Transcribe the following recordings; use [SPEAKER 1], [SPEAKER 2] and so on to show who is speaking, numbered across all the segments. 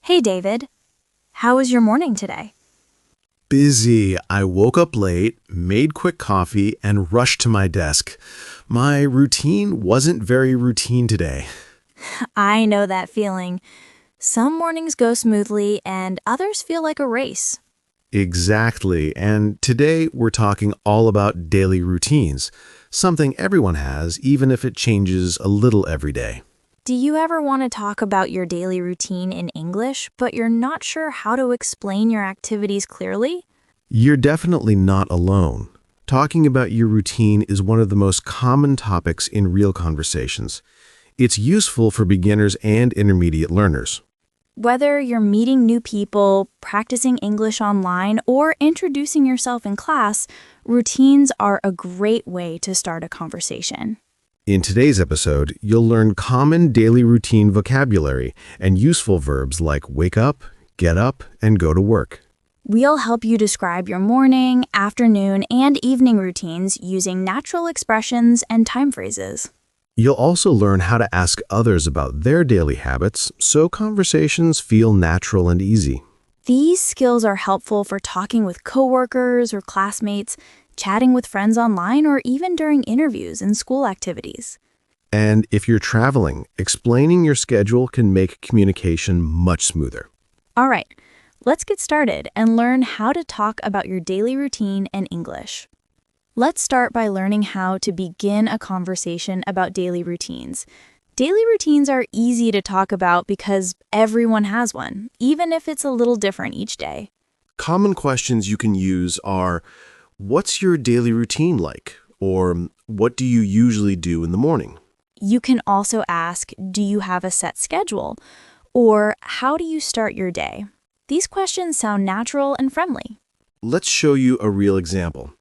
[SPEAKER 1] Hey David, how was your morning today?
[SPEAKER 2] Busy. I woke up late, made quick coffee, and rushed to my desk. My routine wasn't very routine today.
[SPEAKER 1] I know that feeling. Some mornings go smoothly and others feel like a race.
[SPEAKER 2] Exactly. And today we're talking all about daily routines, something everyone has, even if it changes a little every day.
[SPEAKER 1] Do you ever want to talk about your daily routine in English, but you're not sure how to explain your activities clearly?
[SPEAKER 2] You're definitely not alone. Talking about your routine is one of the most common topics in real conversations. It's useful for beginners and intermediate learners.
[SPEAKER 1] Whether you're meeting new people, practicing English online, or introducing yourself in class, routines are a great way to start a conversation.
[SPEAKER 2] In today's episode, you'll learn common daily routine vocabulary and useful verbs like wake up, get up, and go to work.
[SPEAKER 1] We'll help you describe your morning, afternoon, and evening routines using natural expressions and time phrases.
[SPEAKER 2] You'll also learn how to ask others about their daily habits so conversations feel natural and easy.
[SPEAKER 1] These skills are helpful for talking with coworkers or classmates, chatting with friends online, or even during interviews and school activities.
[SPEAKER 2] And if you're traveling, explaining your schedule can make communication much smoother.
[SPEAKER 1] All right, let's get started and learn how to talk about your daily routine in English. Let's start by learning how to begin a conversation about daily routines. Daily routines are easy to talk about because everyone has one, even if it's a little different each day.
[SPEAKER 2] Common questions you can use are, what's your daily routine like? Or what do you usually do in the morning?
[SPEAKER 1] You can also ask, do you have a set schedule? Or how do you start your day? These questions sound natural and friendly.
[SPEAKER 2] Let's show you a real example.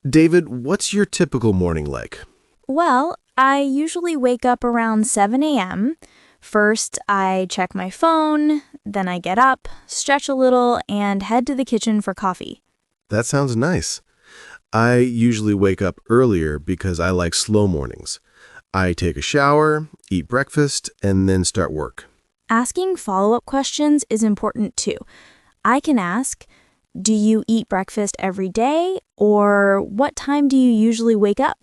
[SPEAKER 2] David, what's your typical morning like?
[SPEAKER 1] Well, I usually wake up around 7 a.m. First, I check my phone, then I get up, stretch a little, and head to the kitchen for coffee.
[SPEAKER 2] That sounds nice. I usually wake up earlier because I like slow mornings. I take a shower, eat breakfast, and then start work.
[SPEAKER 1] Asking follow-up questions is important too. I can ask, do you eat breakfast every day? Or what time do you usually wake up?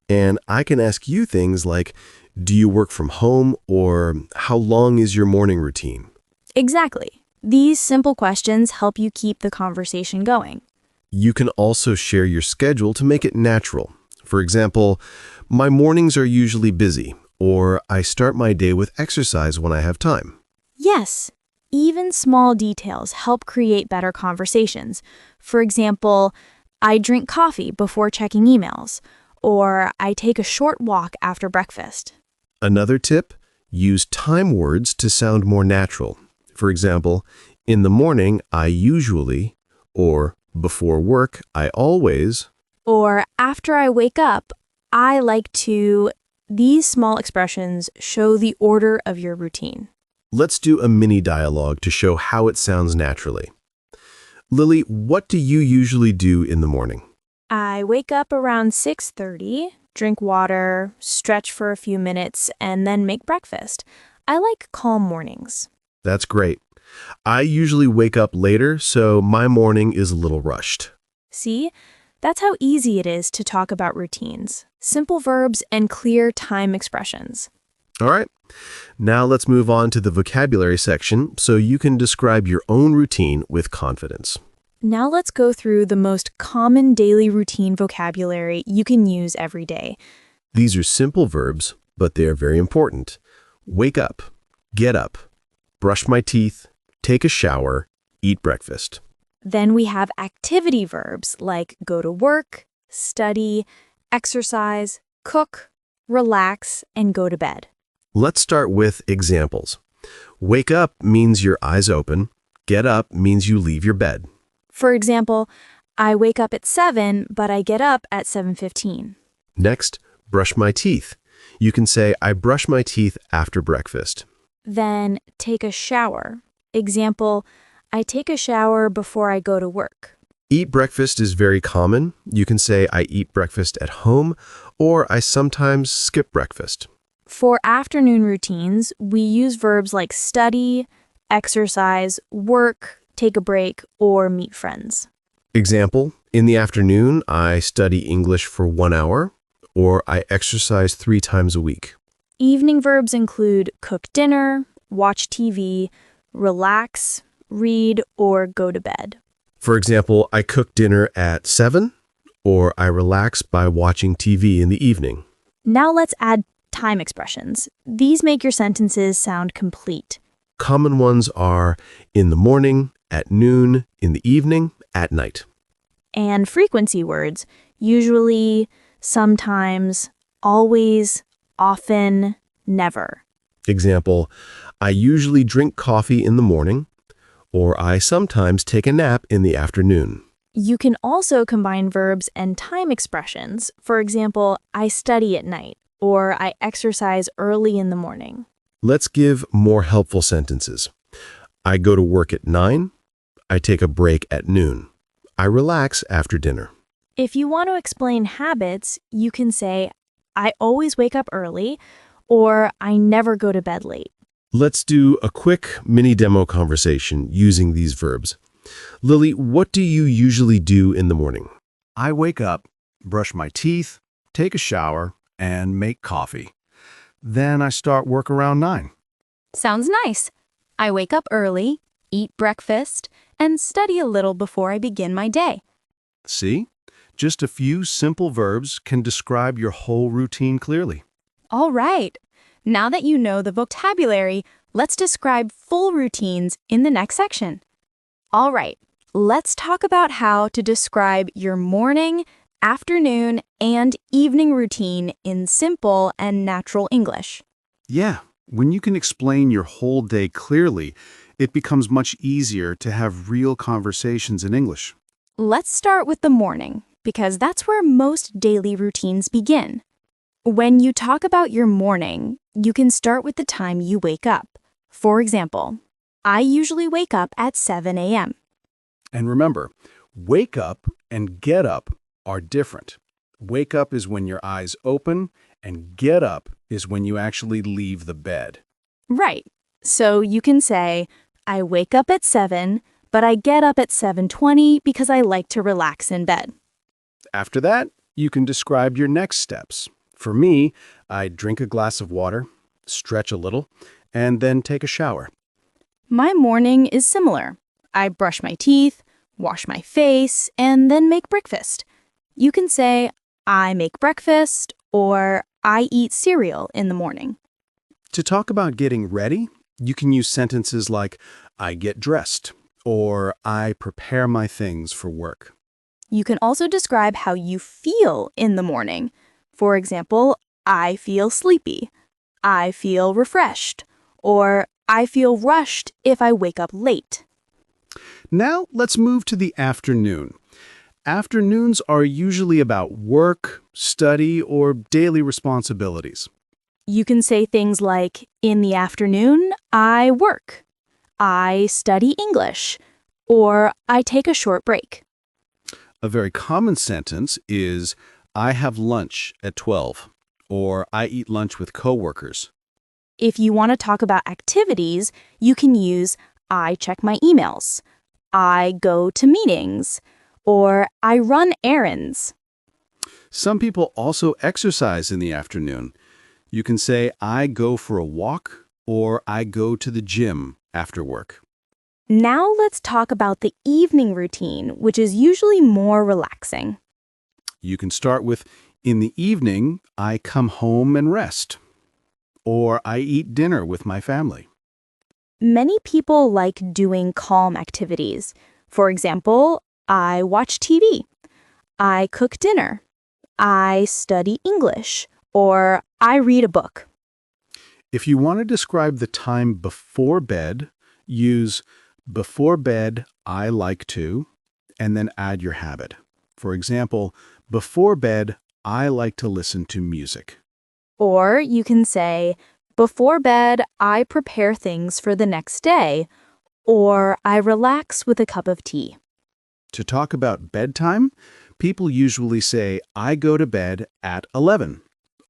[SPEAKER 2] And I can ask you things like, do you work from home? Or how long is your morning routine?
[SPEAKER 1] Exactly. These simple questions help you keep the conversation going.
[SPEAKER 2] You can also share your schedule to make it natural. For example, my mornings are usually busy, or I start my day with exercise when I have time.
[SPEAKER 1] Yes, even small details help create better conversations. For example, I drink coffee before checking emails, or I take a short walk after breakfast.
[SPEAKER 2] Another tip, use time words to sound more natural. For example, in the morning, I usually, or before work, I always.
[SPEAKER 1] Or after I wake up, I like to. These small expressions show the order of your routine.
[SPEAKER 2] Let's do a mini dialogue to show how it sounds naturally. Lily, what do you usually do in the morning?
[SPEAKER 1] I wake up around 6:30, drink water, stretch for a few minutes, and then make breakfast. I like calm mornings.
[SPEAKER 2] That's great. I usually wake up later, so my morning is a little rushed.
[SPEAKER 1] See? That's how easy it is to talk about routines. Simple verbs and clear time expressions.
[SPEAKER 2] All right. Now let's move on to the vocabulary section so you can describe your own routine with confidence.
[SPEAKER 1] Now let's go through the most common daily routine vocabulary you can use every day.
[SPEAKER 2] These are simple verbs, but they are very important. Wake up, get up, brush my teeth, take a shower, eat breakfast.
[SPEAKER 1] Then we have activity verbs like go to work, study, exercise, cook, relax, and go to bed.
[SPEAKER 2] Let's start with examples. Wake up means your eyes open. Get up means you leave your bed.
[SPEAKER 1] For example, I wake up at 7, but I get up at 7:15.
[SPEAKER 2] Next, brush my teeth. You can say, I brush my teeth after breakfast.
[SPEAKER 1] Then take a shower. Example, I take a shower before I go to work.
[SPEAKER 2] Eat breakfast is very common. You can say, I eat breakfast at home, or I sometimes skip breakfast.
[SPEAKER 1] For afternoon routines, we use verbs like study, exercise, work, take a break, or meet friends.
[SPEAKER 2] Example, in the afternoon, I study English for 1 hour, or I exercise 3 times a week.
[SPEAKER 1] Evening verbs include cook dinner, watch TV, relax, read, or go to bed.
[SPEAKER 2] For example, I cook dinner at 7, or I relax by watching TV in the evening.
[SPEAKER 1] Now let's add time expressions. These make your sentences sound complete.
[SPEAKER 2] Common ones are in the morning, at noon, in the evening, at night.
[SPEAKER 1] And frequency words, usually, sometimes, always, often, never.
[SPEAKER 2] Example, I usually drink coffee in the morning, or I sometimes take a nap in the afternoon.
[SPEAKER 1] You can also combine verbs and time expressions. For example, I study at night, or I exercise early in the morning.
[SPEAKER 2] Let's give more helpful sentences. I go to work at 9. I take a break at noon. I relax after dinner.
[SPEAKER 1] If you want to explain habits, you can say, I always wake up early, or I never go to bed late.
[SPEAKER 2] Let's do a quick mini demo conversation using these verbs. Lily, what do you usually do in the morning?
[SPEAKER 3] I wake up, brush my teeth, take a shower, and make coffee. Then I start work around 9.
[SPEAKER 4] Sounds nice. I wake up early, eat breakfast, and study a little before I begin my day.
[SPEAKER 3] See? Just a few simple verbs can describe your whole routine clearly.
[SPEAKER 4] All right. Now that you know the vocabulary, let's describe full routines in the next section. All right, let's talk about how to describe your morning, afternoon, and evening routine in simple and natural English.
[SPEAKER 3] Yeah, when you can explain your whole day clearly, it becomes much easier to have real conversations in English.
[SPEAKER 4] Let's start with the morning, because that's where most daily routines begin. When you talk about your morning, you can start with the time you wake up. For example, I usually wake up at 7 a.m.
[SPEAKER 3] And remember, wake up and get up are different. Wake up is when your eyes open, and get up is when you actually leave the bed.
[SPEAKER 1] Right. So you can say, I wake up at 7, but I get up at 7:20 because I like to relax in bed.
[SPEAKER 3] After that, you can describe your next steps. For me, I drink a glass of water, stretch a little, and then take a shower.
[SPEAKER 1] My morning is similar. I brush my teeth, wash my face, and then make breakfast. You can say, I make breakfast, or I eat cereal in the morning.
[SPEAKER 3] To talk about getting ready, you can use sentences like, I get dressed, or I prepare my things for work.
[SPEAKER 1] You can also describe how you feel in the morning. For example, I feel sleepy, I feel refreshed, or I feel rushed if I wake up late.
[SPEAKER 3] Now, let's move to the afternoon. Afternoons are usually about work, study, or daily responsibilities.
[SPEAKER 1] You can say things like, in the afternoon, I work, I study English, or I take a short break.
[SPEAKER 3] A very common sentence is, I have lunch at 12, or I eat lunch with coworkers.
[SPEAKER 1] If you want to talk about activities, you can use I check my emails, I go to meetings, or I run errands.
[SPEAKER 3] Some people also exercise in the afternoon. You can say, I go for a walk, or I go to the gym after work.
[SPEAKER 1] Now let's talk about the evening routine, which is usually more relaxing.
[SPEAKER 3] You can start with, in the evening, I come home and rest, or I eat dinner with my family.
[SPEAKER 1] Many people like doing calm activities. For example, I watch TV, I cook dinner, I study English, or I read a book.
[SPEAKER 3] If you want to describe the time before bed, use before bed, I like to, and then add your habit. For example, before bed, I like to listen to music.
[SPEAKER 1] Or you can say, before bed, I prepare things for the next day, or I relax with a cup of tea.
[SPEAKER 3] To talk about bedtime, people usually say, I go to bed at 11,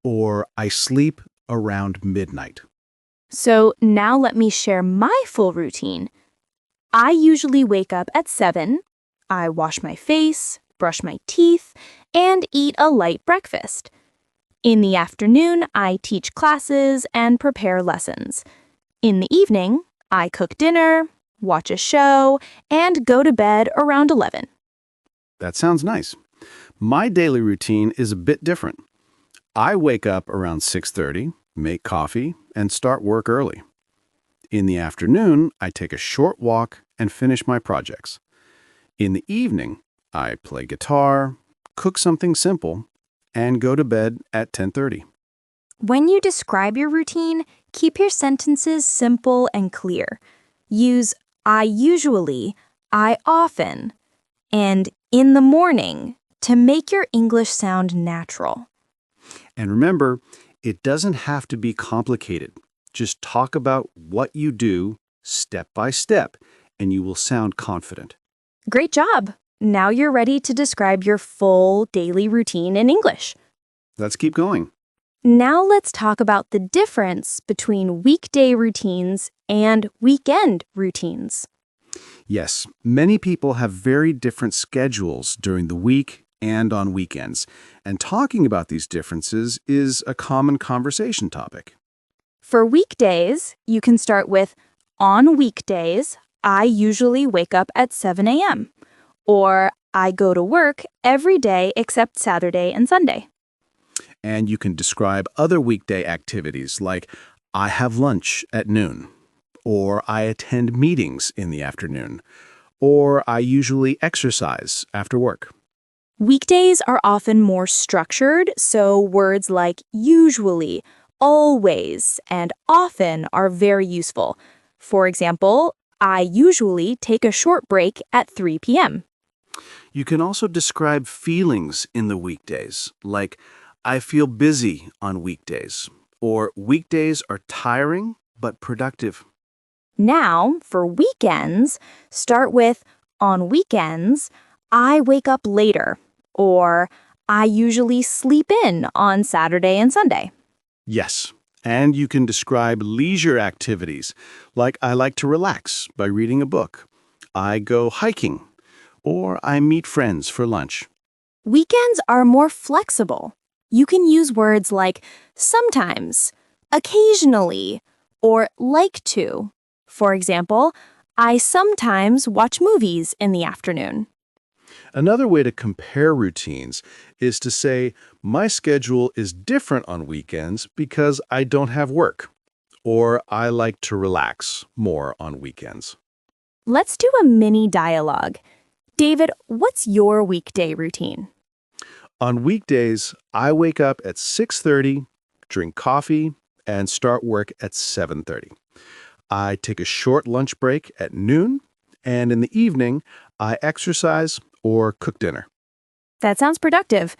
[SPEAKER 3] or I sleep around midnight.
[SPEAKER 4] So now let me share my full routine. I usually wake up at 7. I wash my face, brush my teeth, and eat a light breakfast. In the afternoon, I teach classes and prepare lessons. In the evening, I cook dinner, watch a show, and go to bed around 11.
[SPEAKER 3] That sounds nice. My daily routine is a bit different. I wake up around 6:30, make coffee, and start work early. In the afternoon, I take a short walk and finish my projects. In the evening, I play guitar, cook something simple, and go to bed at 10:30.
[SPEAKER 4] When you describe your routine, keep your sentences simple and clear. Use I usually, I often, and in the morning to make your English sound natural.
[SPEAKER 3] And remember, it doesn't have to be complicated. Just talk about what you do step by step, and you will sound confident.
[SPEAKER 4] Great job! Now you're ready to describe your full daily routine in English.
[SPEAKER 3] Let's keep going.
[SPEAKER 4] Now let's talk about the difference between weekday routines and weekend routines.
[SPEAKER 3] Yes, many people have very different schedules during the week and on weekends, and talking about these differences is a common conversation topic.
[SPEAKER 4] For weekdays, you can start with, on weekdays, I usually wake up at 7 a.m. Or I go to work every day except Saturday and Sunday.
[SPEAKER 3] And you can describe other weekday activities like I have lunch at noon, or I attend meetings in the afternoon, or I usually exercise after work.
[SPEAKER 4] Weekdays are often more structured, so words like usually, always, and often are very useful. For example, I usually take a short break at 3 p.m.
[SPEAKER 3] You can also describe feelings in the weekdays, like I feel busy on weekdays, or weekdays are tiring but productive.
[SPEAKER 4] Now, for weekends, start with, on weekends, I wake up later, or I usually sleep in on Saturday and Sunday.
[SPEAKER 3] Yes, and you can describe leisure activities, like I like to relax by reading a book, I go hiking, or I meet friends for lunch.
[SPEAKER 4] Weekends are more flexible. You can use words like sometimes, occasionally, or like to. For example, I sometimes watch movies in the afternoon.
[SPEAKER 3] Another way to compare routines is to say, my schedule is different on weekends because I don't have work, or I like to relax more on weekends.
[SPEAKER 4] Let's do a mini dialogue. David, what's your weekday routine?
[SPEAKER 3] On weekdays, I wake up at 6:30, drink coffee, and start work at 7:30. I take a short lunch break at noon, and in the evening, I exercise or cook dinner.
[SPEAKER 4] That sounds productive.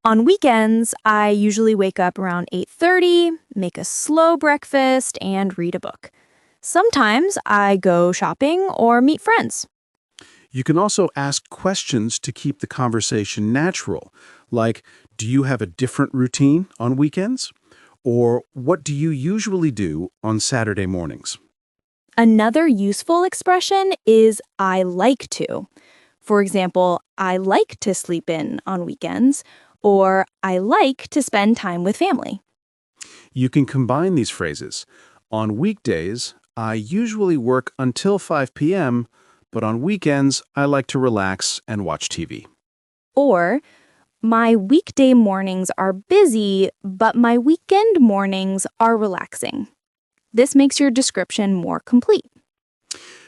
[SPEAKER 4] On weekends, I usually wake up around 8:30, make a slow breakfast, and read a book. Sometimes I go shopping or meet friends.
[SPEAKER 3] You can also ask questions to keep the conversation natural, like, do you have a different routine on weekends? Or what do you usually do on Saturday mornings?
[SPEAKER 4] Another useful expression is I like to. For example, I like to sleep in on weekends, or I like to spend time with family.
[SPEAKER 3] You can combine these phrases. On weekdays, I usually work until 5 p.m., but on weekends, I like to relax and watch TV.
[SPEAKER 4] Or, my weekday mornings are busy, but my weekend mornings are relaxing. This makes your description more complete.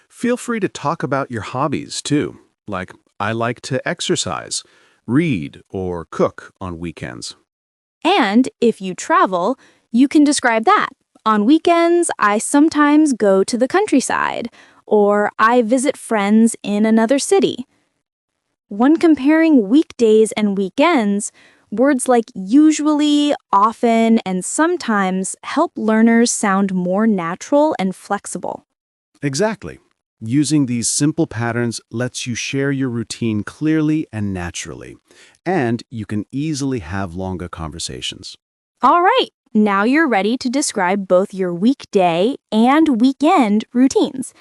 [SPEAKER 3] Feel free to talk about your hobbies, too, like I like to exercise, read, or cook on weekends.
[SPEAKER 4] And if you travel, you can describe that. On weekends, I sometimes go to the countryside, or I visit friends in another city. When comparing weekdays and weekends, words like usually, often, and sometimes help learners sound more natural and flexible.
[SPEAKER 3] Exactly. Using these simple patterns lets you share your routine clearly and naturally, and you can easily have longer conversations.
[SPEAKER 4] All right, Now you're ready to describe both your weekday and weekend routines.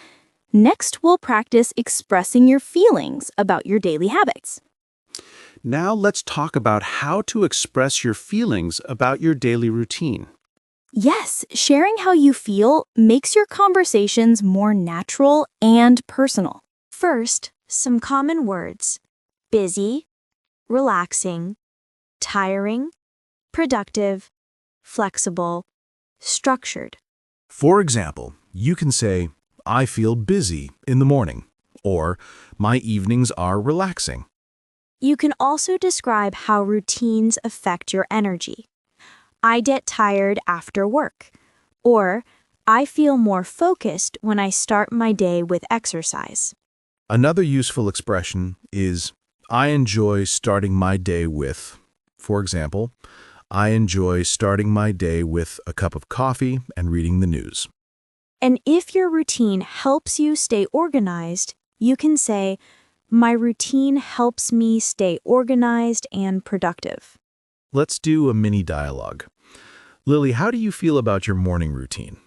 [SPEAKER 4] Next, we'll practice expressing your feelings about your daily habits.
[SPEAKER 3] Now let's talk about how to express your feelings about your daily routine.
[SPEAKER 4] Yes, sharing how you feel makes your conversations more natural and personal. First, some common words: busy, relaxing, tiring, productive, flexible, structured.
[SPEAKER 3] For example, you can say, I feel busy in the morning, or my evenings are relaxing.
[SPEAKER 4] You can also describe how routines affect your energy. I get tired after work, or I feel more focused when I start my day with exercise.
[SPEAKER 3] Another useful expression is, I enjoy starting my day with. For example, I enjoy starting my day with a cup of coffee and reading the news.
[SPEAKER 4] And if your routine helps you stay organized, you can say, my routine helps me stay organized and productive.
[SPEAKER 3] Let's do a mini dialogue. Lily, how do you feel about your morning routine?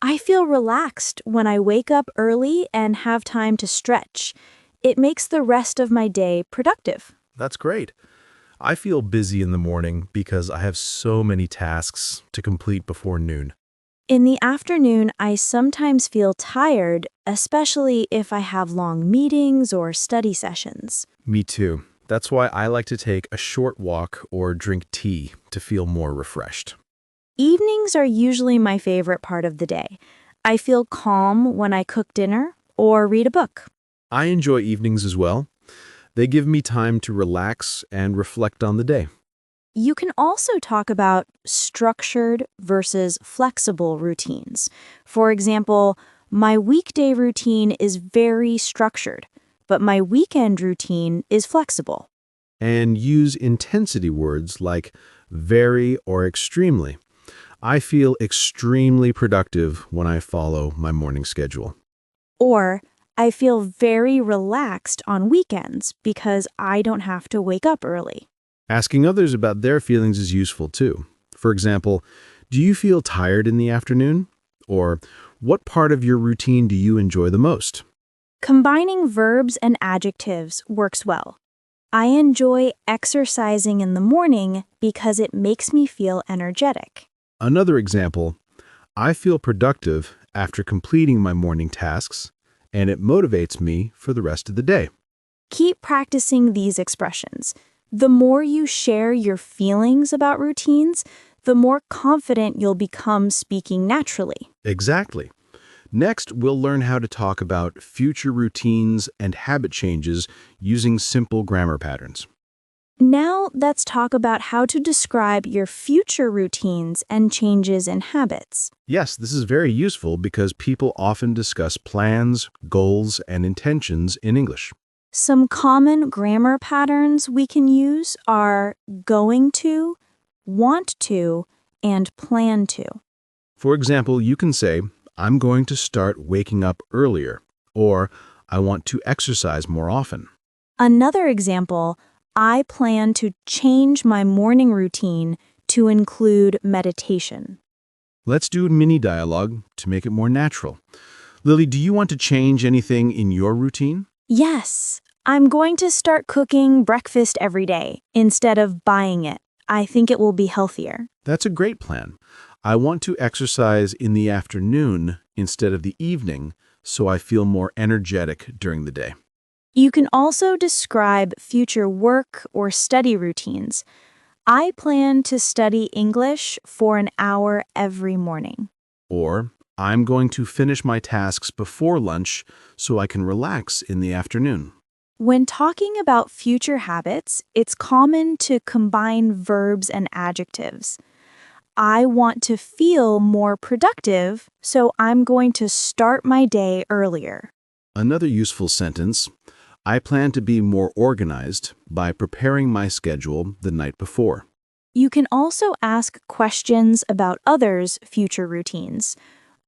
[SPEAKER 4] I feel relaxed when I wake up early and have time to stretch. It makes the rest of my day productive.
[SPEAKER 3] That's great. I feel busy in the morning because I have so many tasks to complete before noon.
[SPEAKER 4] In the afternoon, I sometimes feel tired, especially if I have long meetings or study sessions.
[SPEAKER 3] Me too. That's why I like to take a short walk or drink tea to feel more refreshed.
[SPEAKER 4] Evenings are usually my favorite part of the day. I feel calm when I cook dinner or read a book.
[SPEAKER 3] I enjoy evenings as well. They give me time to relax and reflect on the day.
[SPEAKER 4] You can also talk about structured versus flexible routines. For example, my weekday routine is very structured, but my weekend routine is flexible.
[SPEAKER 3] And use intensity words like very or extremely. I feel extremely productive when I follow my morning schedule.
[SPEAKER 4] Or, I feel very relaxed on weekends because I don't have to wake up early.
[SPEAKER 3] Asking others about their feelings is useful too. For example, do you feel tired in the afternoon? Or what part of your routine do you enjoy the most?
[SPEAKER 4] Combining verbs and adjectives works well. I enjoy exercising in the morning because it makes me feel energetic.
[SPEAKER 3] Another example, I feel productive after completing my morning tasks, and it motivates me for the rest of the day.
[SPEAKER 4] Keep practicing these expressions. The more you share your feelings about routines, the more confident you'll become speaking naturally.
[SPEAKER 3] Exactly. Next, we'll learn how to talk about future routines and habit changes using simple grammar patterns.
[SPEAKER 4] Now, let's talk about how to describe your future routines and changes in habits.
[SPEAKER 3] Yes, this is very useful because people often discuss plans, goals, and intentions in English.
[SPEAKER 4] Some common grammar patterns we can use are going to, want to, and plan to.
[SPEAKER 3] For example, you can say, I'm going to start waking up earlier, or I want to exercise more often.
[SPEAKER 4] Another example, I plan to change my morning routine to include meditation.
[SPEAKER 3] Let's do a mini dialogue to make it more natural. Lily, do you want to change anything in your routine?
[SPEAKER 4] Yes, I'm going to start cooking breakfast every day instead of buying it. I think it will be healthier.
[SPEAKER 3] That's a great plan. I want to exercise in the afternoon instead of the evening so I feel more energetic during the day.
[SPEAKER 4] You can also describe future work or study routines. I plan to study English for an hour every morning.
[SPEAKER 3] Or, I'm going to finish my tasks before lunch so I can relax in the afternoon.
[SPEAKER 4] When talking about future habits, it's common to combine verbs and adjectives. I want to feel more productive, so I'm going to start my day earlier.
[SPEAKER 3] Another useful sentence, I plan to be more organized by preparing my schedule the night before.
[SPEAKER 4] You can also ask questions about others' future routines.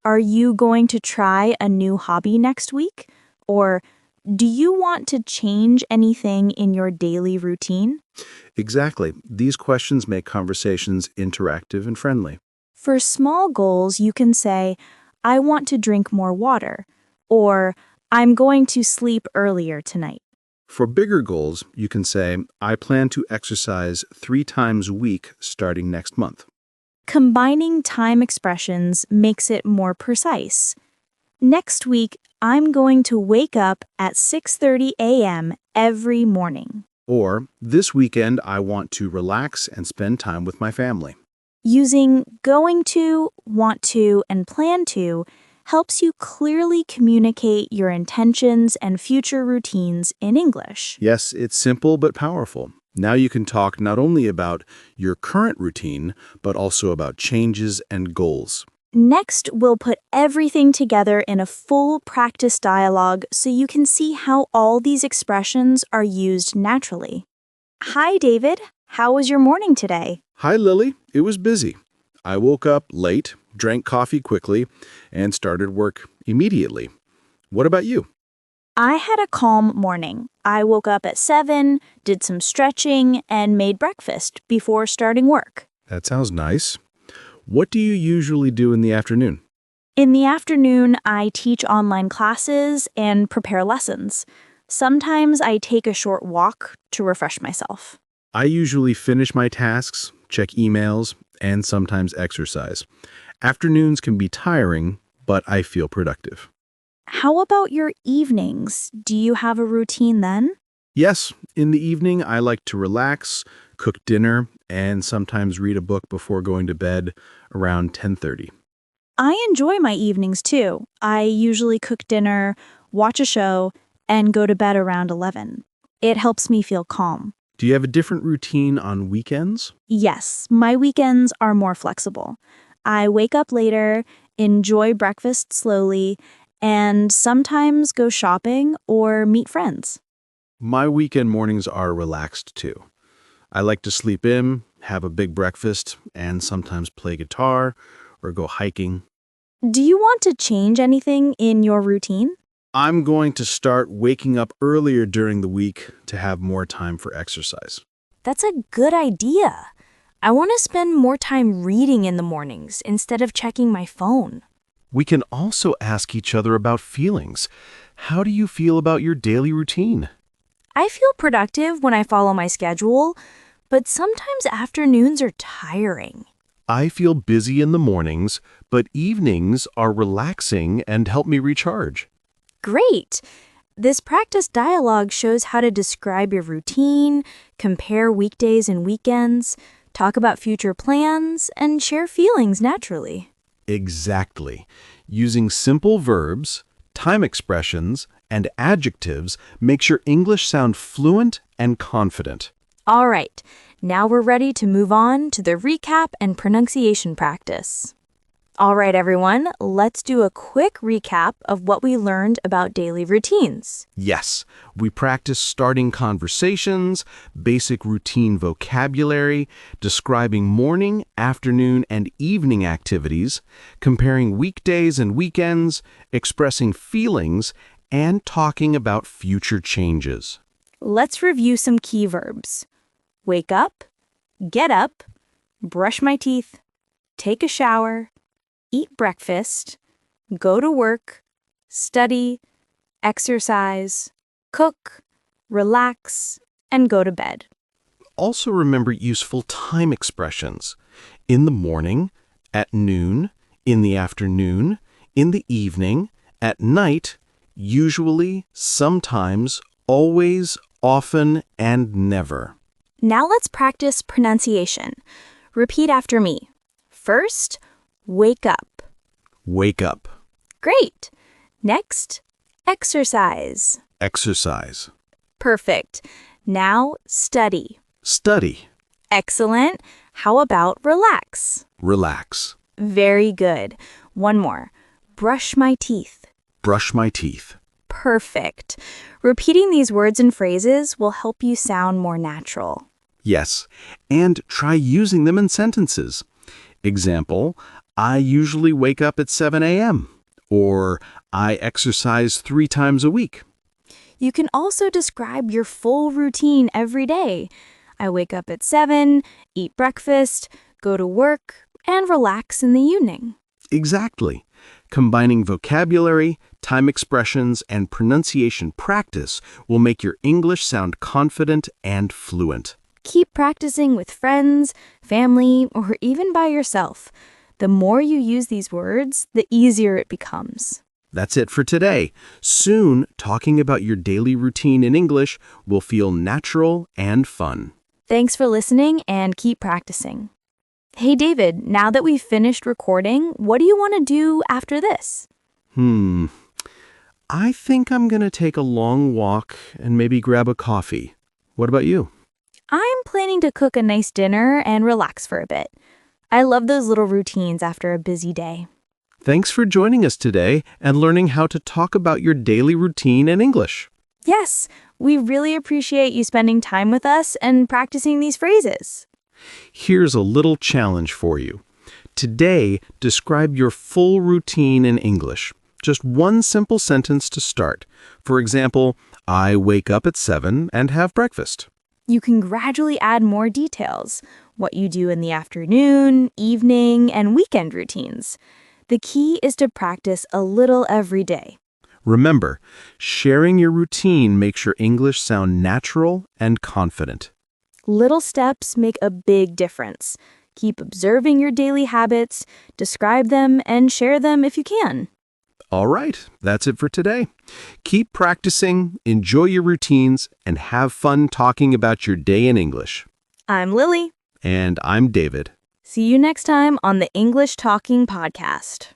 [SPEAKER 4] Are you going to try a new hobby next week? Or do you want to change anything in your daily routine?
[SPEAKER 3] Exactly. These questions make conversations interactive and friendly.
[SPEAKER 1] For small goals, you can say, I want to drink more water, or I'm going to sleep earlier tonight.
[SPEAKER 3] For bigger goals, you can say, I plan to exercise 3 times a week starting next month.
[SPEAKER 1] Combining time expressions makes it more precise. Next week, I'm going to wake up at 6:30 a.m. every morning.
[SPEAKER 3] Or, this weekend I want to relax and spend time with my family.
[SPEAKER 1] Using going to, want to, and plan to helps you clearly communicate your intentions and future routines in English.
[SPEAKER 3] Yes, it's simple but powerful. Now you can talk not only about your current routine, but also about changes and goals.
[SPEAKER 1] Next, we'll put everything together in a full practice dialogue so you can see how all these expressions are used naturally. Hi, David. How was your morning today?
[SPEAKER 3] Hi, Lily. It was busy. I woke up late, drank coffee quickly, and started work immediately. What about you?
[SPEAKER 1] I had a calm morning. I woke up at 7, did some stretching, and made breakfast before starting work.
[SPEAKER 3] That sounds nice. What do you usually do in the afternoon?
[SPEAKER 1] In the afternoon, I teach online classes and prepare lessons. Sometimes I take a short walk to refresh myself.
[SPEAKER 3] I usually finish my tasks, check emails, and sometimes exercise. Afternoons can be tiring, but I feel productive.
[SPEAKER 1] How about your evenings? Do you have a routine then?
[SPEAKER 3] Yes, in the evening I like to relax, cook dinner, and sometimes read a book before going to bed around 10:30.
[SPEAKER 1] I enjoy my evenings too. I usually cook dinner, watch a show, and go to bed around 11. It helps me feel calm.
[SPEAKER 3] Do you have a different routine on weekends?
[SPEAKER 1] Yes, my weekends are more flexible. I wake up later, enjoy breakfast slowly, and sometimes go shopping or meet friends.
[SPEAKER 3] My weekend mornings are relaxed too. I like to sleep in, have a big breakfast, and sometimes play guitar or go hiking.
[SPEAKER 1] Do you want to change anything in your routine?
[SPEAKER 3] I'm going to start waking up earlier during the week to have more time for exercise.
[SPEAKER 4] That's a good idea. I want to spend more time reading in the mornings instead of checking my phone.
[SPEAKER 2] We can also ask each other about feelings. How do you feel about your daily routine?
[SPEAKER 4] I feel productive when I follow my schedule, but sometimes afternoons are tiring.
[SPEAKER 2] I feel busy in the mornings, but evenings are relaxing and help me recharge.
[SPEAKER 4] Great! This practice dialogue shows how to describe your routine, compare weekdays and weekends, talk about future plans, and share feelings naturally.
[SPEAKER 2] Exactly. Using simple verbs, time expressions, and adjectives makes your English sound fluent and confident.
[SPEAKER 4] All right, now we're ready to move on to the recap and pronunciation practice. All right, everyone, let's do a quick recap of what we learned about daily routines.
[SPEAKER 2] Yes, we practice starting conversations, basic routine vocabulary, describing morning, afternoon, and evening activities, comparing weekdays and weekends, expressing feelings, and talking about future changes.
[SPEAKER 1] Let's review some key verbs. Wake up, get up, brush my teeth, take a shower, eat breakfast, go to work, study, exercise, cook, relax, and go to bed.
[SPEAKER 2] Also remember useful time expressions. In the morning, at noon, in the afternoon, in the evening, at night, usually, sometimes, always, often, and never.
[SPEAKER 1] Now let's practice pronunciation. Repeat after me. First, wake up.
[SPEAKER 2] Wake up.
[SPEAKER 1] Great. Next, exercise.
[SPEAKER 2] Exercise.
[SPEAKER 1] Perfect. Now, study.
[SPEAKER 2] Study.
[SPEAKER 1] Excellent. How about relax?
[SPEAKER 2] Relax.
[SPEAKER 1] Very good. One more. Brush my teeth.
[SPEAKER 2] Brush my teeth.
[SPEAKER 1] Perfect. Repeating these words and phrases will help you sound more natural.
[SPEAKER 2] Yes, and try using them in sentences. Example, I usually wake up at 7 a.m. Or I exercise 3 times a week.
[SPEAKER 1] You can also describe your full routine every day. I wake up at 7, eat breakfast, go to work,
[SPEAKER 4] and relax in the evening.
[SPEAKER 2] Exactly. Combining vocabulary, time expressions, and pronunciation practice will make your English sound confident and fluent.
[SPEAKER 4] Keep practicing with friends, family, or even by yourself. The more you use these words, the easier it becomes.
[SPEAKER 2] That's it for today. Soon, talking about your daily routine in English will feel natural and fun.
[SPEAKER 4] Thanks for listening and keep practicing. Hey David, now that we've finished recording, what do you want to do after this?
[SPEAKER 2] I think I'm going to take a long walk and maybe grab a coffee. What about you?
[SPEAKER 4] I'm planning to cook a nice dinner and relax for a bit. I love those little routines after a busy day.
[SPEAKER 2] Thanks for joining us today and learning how to talk about your daily routine in English.
[SPEAKER 4] Yes, we really appreciate you spending time with us and practicing these phrases.
[SPEAKER 2] Here's a little challenge for you. Today, describe your full routine in English. Just one simple sentence to start. For example, I wake up at 7 and have breakfast.
[SPEAKER 4] You can gradually add more details, what you do in the afternoon, evening, and weekend routines. The key is to practice a little every day.
[SPEAKER 2] Remember, sharing your routine makes your English sound natural and confident.
[SPEAKER 4] Little steps make a big difference. Keep observing your daily habits, describe them, and share them if you can.
[SPEAKER 2] All right, that's it for today. Keep practicing, enjoy your routines, and have fun talking about your day in English.
[SPEAKER 4] I'm Lily.
[SPEAKER 2] And I'm David.
[SPEAKER 4] See you next time on the English Talking Podcast.